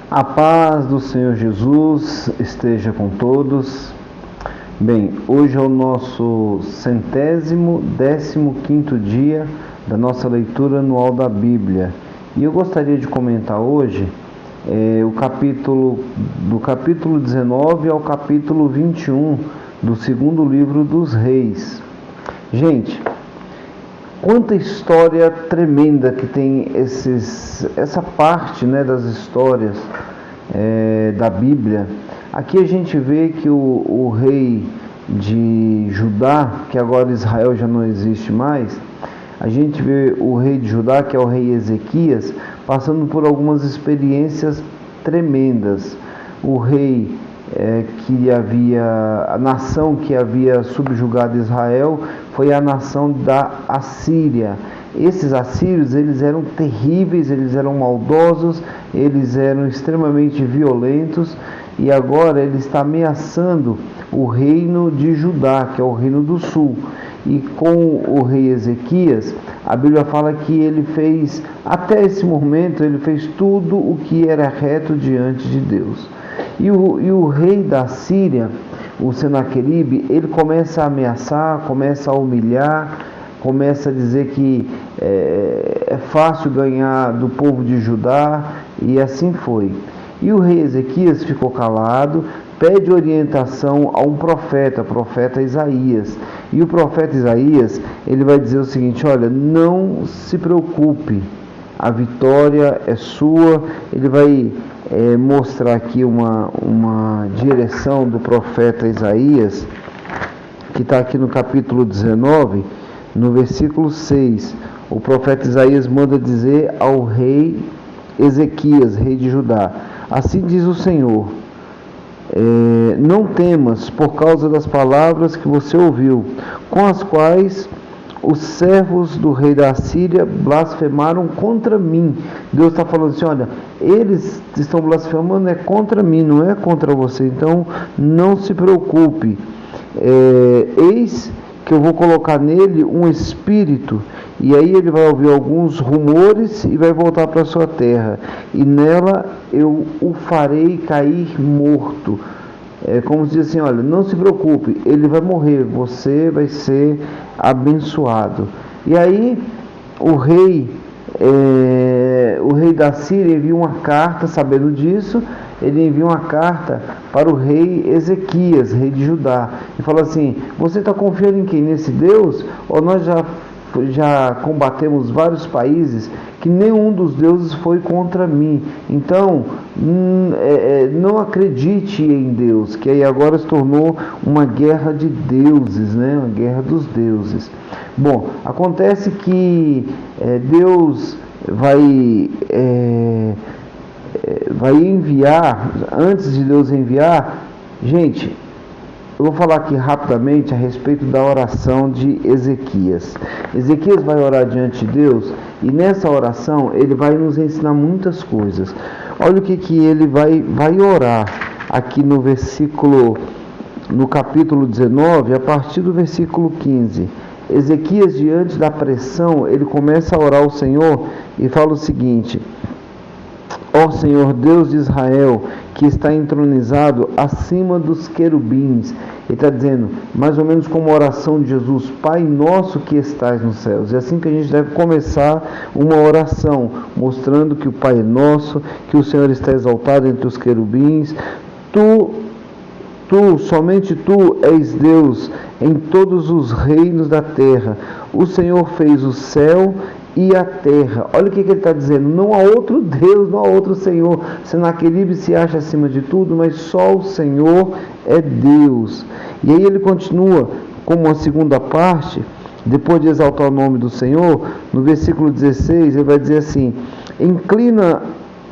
A paz do Senhor Jesus esteja com todos. Bem, hoje é o nosso 115º dia da nossa leitura anual da Bíblia. E eu gostaria de comentar hoje do capítulo 19 ao capítulo 21 do segundo livro dos Reis. Gente, quanta história tremenda que tem essa parte, das histórias da Bíblia. Aqui a gente vê que o rei de Judá, que agora Israel já não existe mais, a gente vê o rei de Judá, que é o rei Ezequias, passando por algumas experiências tremendas. O rei a nação que havia subjugado Israel foi a nação da Assíria. Esses assírios, eles eram terríveis, eles eram maldosos, eles eram extremamente violentos, e agora ele está ameaçando o reino de Judá, que é o reino do sul. E com o rei Ezequias, a Bíblia fala que ele fez, até esse momento, ele fez tudo o que era reto diante de Deus. E o rei da Síria, o Senaqueribe, ele começa a ameaçar, começa a humilhar, começa a dizer que é fácil ganhar do povo de Judá, e assim foi. E o rei Ezequias ficou calado, pede orientação a um profeta, Isaías. E o profeta Isaías, ele vai dizer o seguinte: olha, não se preocupe, a vitória é sua. Ele vai mostrar aqui uma direção do profeta Isaías, que está aqui no capítulo 19, no versículo 6. O profeta Isaías manda dizer ao rei Ezequias, rei de Judá: assim diz o Senhor, não temas por causa das palavras que você ouviu, com as quais os servos do rei da Síria blasfemaram contra mim. Deus está falando assim: olha, eles estão blasfemando contra mim, não é contra você. Então não se preocupe. Eis que eu vou colocar nele um espírito, e aí ele vai ouvir alguns rumores e vai voltar para a sua terra, e nela eu o farei cair morto. Como se diz assim: olha, não se preocupe, ele vai morrer, você vai ser abençoado. E aí o rei da Síria envia uma carta, sabendo disso, ele envia uma carta para o rei Ezequias, rei de Judá, e fala assim: você está confiando em quem? Nesse Deus? Ou nós já combatemos vários países que nenhum dos deuses foi contra mim? Então não acredite em Deus, que aí agora se tornou uma guerra de deuses, uma guerra dos deuses. Bom, acontece que Deus vai enviar. Antes de Deus enviar, gente, eu vou falar aqui rapidamente a respeito da oração de Ezequias. Ezequias vai orar diante de Deus, e nessa oração ele vai nos ensinar muitas coisas. Olha o que ele vai orar aqui no capítulo 19, a partir do versículo 15. Ezequias, diante da pressão, ele começa a orar ao Senhor e fala o seguinte: ó Senhor Deus de Israel, que está entronizado acima dos querubins. Ele está dizendo, mais ou menos como a oração de Jesus: Pai nosso que estás nos céus. É assim que a gente deve começar uma oração, mostrando que o Pai é nosso, que o Senhor está exaltado entre os querubins. Somente Tu és Deus em todos os reinos da terra. O Senhor fez o céu e a terra. Olha o que ele está dizendo: não há outro Deus, não há outro Senhor. Senaqueribe se acha acima de tudo, mas só o Senhor é Deus. E aí ele continua como uma segunda parte, depois de exaltar o nome do Senhor, no versículo 16, ele vai dizer assim: inclina,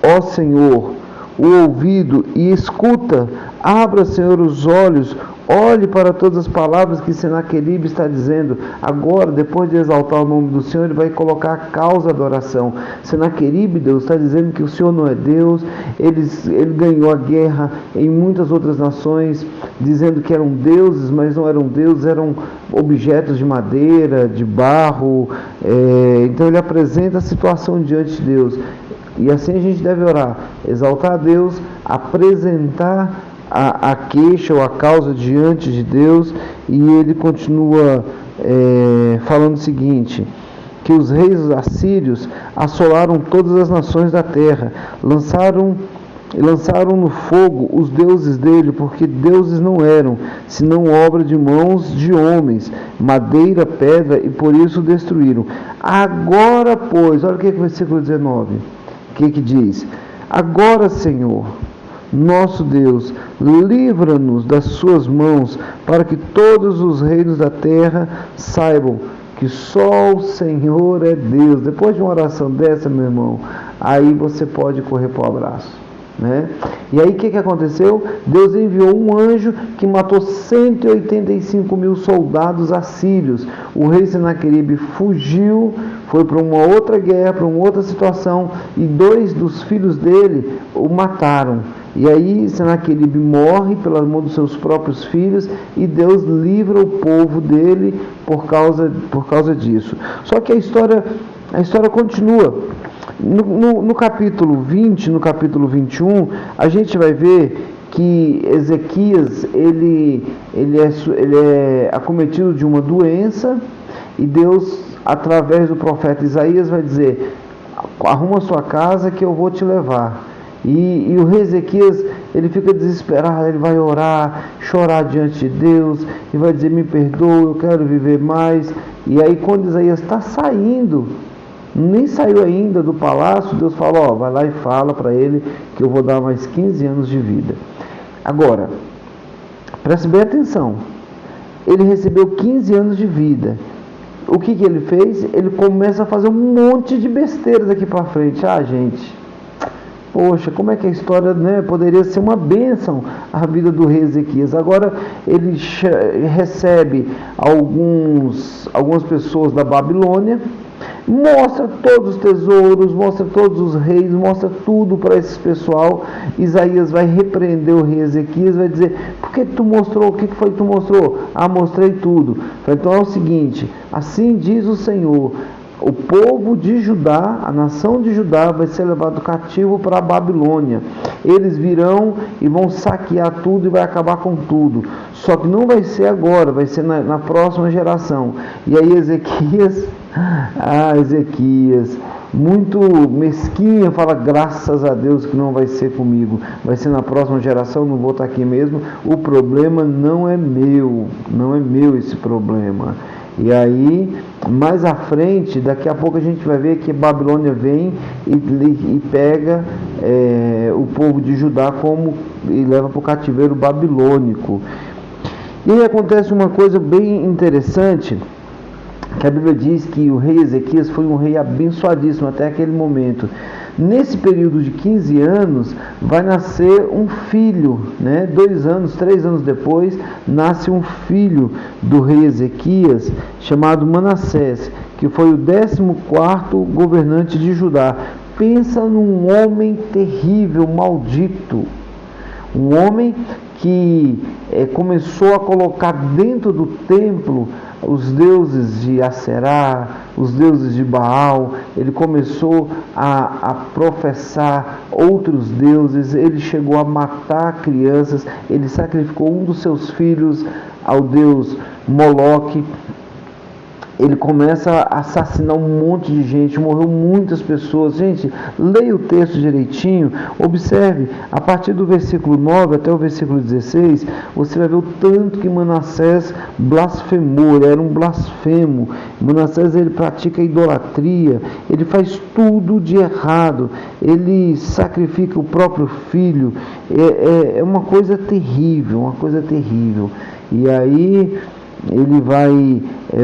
ó Senhor, o ouvido e escuta, abra, Senhor, os olhos, olhe para todas as palavras que Senaqueribe está dizendo. Agora, depois de exaltar o nome do Senhor, ele vai colocar a causa da oração. Senaqueribe, Deus está dizendo que o Senhor não é Deus. Ele ganhou a guerra em muitas outras nações, dizendo que eram deuses, mas não eram deuses, eram objetos de madeira, de barro. Então ele apresenta a situação diante de Deus. E assim a gente deve orar, exaltar a Deus, apresentar a queixa ou a causa diante de Deus. E ele continua falando o seguinte: que os reis assírios assolaram todas as nações da terra, lançaram no fogo os deuses dele, porque deuses não eram, senão obra de mãos de homens, madeira, pedra, e por isso destruíram. Agora, pois, olha o que é o versículo 19, o que diz? Agora, Senhor, nosso Deus, livra-nos das suas mãos, para que todos os reinos da terra saibam que só o Senhor é Deus. Depois de uma oração dessa, meu irmão, aí você pode correr para o abraço, né? E aí o que aconteceu? Deus enviou um anjo que matou 185 mil soldados assírios. O rei Senaqueribe fugiu, foi para uma outra guerra, para uma outra situação, e 2 dos filhos dele o mataram. E aí Senaqueribe morre pela mão dos seus próprios filhos, e Deus livra o povo dele por causa disso. Só que a história continua. No capítulo 20, no capítulo 21, a gente vai ver que Ezequias ele é acometido de uma doença, e Deus, através do profeta Isaías, vai dizer: arruma sua casa que eu vou te levar. E o rei Ezequias, ele fica desesperado, ele vai orar, chorar diante de Deus, e vai dizer: me perdoa, eu quero viver mais. E aí quando Isaías está saindo, nem saiu ainda do palácio, Deus fala: vai lá e fala para ele que eu vou dar mais 15 anos de vida. Agora, preste bem atenção, ele recebeu 15 anos de vida. O que ele fez? Ele começa a fazer um monte de besteiras aqui para frente. Gente, poxa, como é que a história, né, poderia ser uma bênção a vida do rei Ezequias. Agora ele recebe algumas pessoas da Babilônia, mostra todos os tesouros, mostra todos os reis, mostra tudo para esse pessoal. Isaías vai repreender o rei Ezequias, vai dizer: por que tu mostrou? O que foi que tu mostrou? Mostrei tudo. Então é o seguinte: assim diz o Senhor, o povo de Judá, a nação de Judá, vai ser levado cativo para a Babilônia. Eles virão e vão saquear tudo e vai acabar com tudo. Só que não vai ser agora, vai ser na próxima geração. E aí Ezequias, muito mesquinha, fala: graças a Deus que não vai ser comigo, vai ser na próxima geração, não vou estar aqui mesmo. O problema não é meu esse problema. E aí, mais à frente, daqui a pouco a gente vai ver que Babilônia vem e pega o povo de Judá e leva para o cativeiro babilônico. E aí acontece uma coisa bem interessante, que a Bíblia diz que o rei Ezequias foi um rei abençoadíssimo até aquele momento. Nesse período de 15 anos, vai nascer um filho, 2 anos, 3 anos depois, nasce um filho do rei Ezequias, chamado Manassés, que foi o 14º governante de Judá. Pensa num homem terrível, maldito, um homem que começou a colocar dentro do templo os deuses de Aserá, os deuses de Baal. Ele começou a professar outros deuses, ele chegou a matar crianças, ele sacrificou um dos seus filhos ao deus Moloque. Ele começa a assassinar um monte de gente, morreu muitas pessoas. Gente, leia o texto direitinho, observe, a partir do versículo 9 até o versículo 16, você vai ver o tanto que Manassés blasfemou, ele era um blasfemo. Manassés, ele pratica idolatria, ele faz tudo de errado, ele sacrifica o próprio filho, é uma coisa terrível, E aí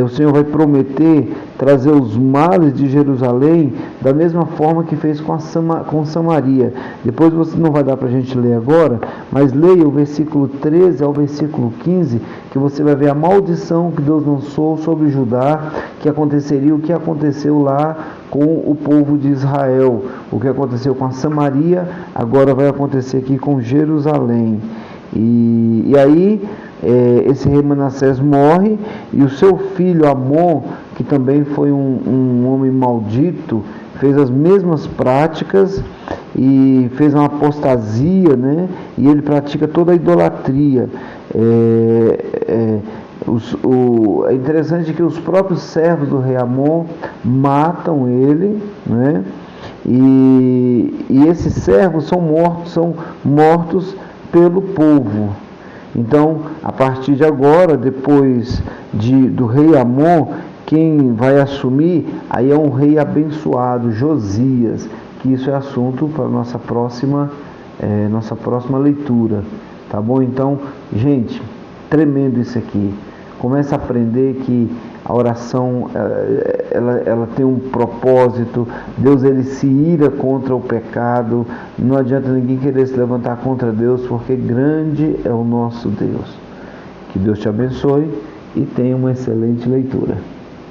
o Senhor vai prometer trazer os males de Jerusalém da mesma forma que fez com Samaria. Depois você não vai dar para a gente ler agora, mas leia o versículo 13 ao versículo 15, que você vai ver a maldição que Deus lançou sobre Judá, que aconteceria o que aconteceu lá com o povo de Israel. O que aconteceu com a Samaria, agora vai acontecer aqui com Jerusalém. E aí esse rei Manassés morre, e o seu filho Amon, que também foi um homem maldito, fez as mesmas práticas e fez uma apostasia, né? E ele pratica toda a idolatria. É interessante que os próprios servos do rei Amon matam ele, né? E esses servos são mortos pelo povo. Então, a partir de agora, depois do rei Amon, quem vai assumir aí é um rei abençoado, Josias, que isso é assunto para nossa próxima leitura, tá bom? Então, gente, tremendo isso aqui. Começa a aprender que a oração ela tem um propósito. Deus, ele se ira contra o pecado. Não adianta ninguém querer se levantar contra Deus, porque grande é o nosso Deus. Que Deus te abençoe e tenha uma excelente leitura.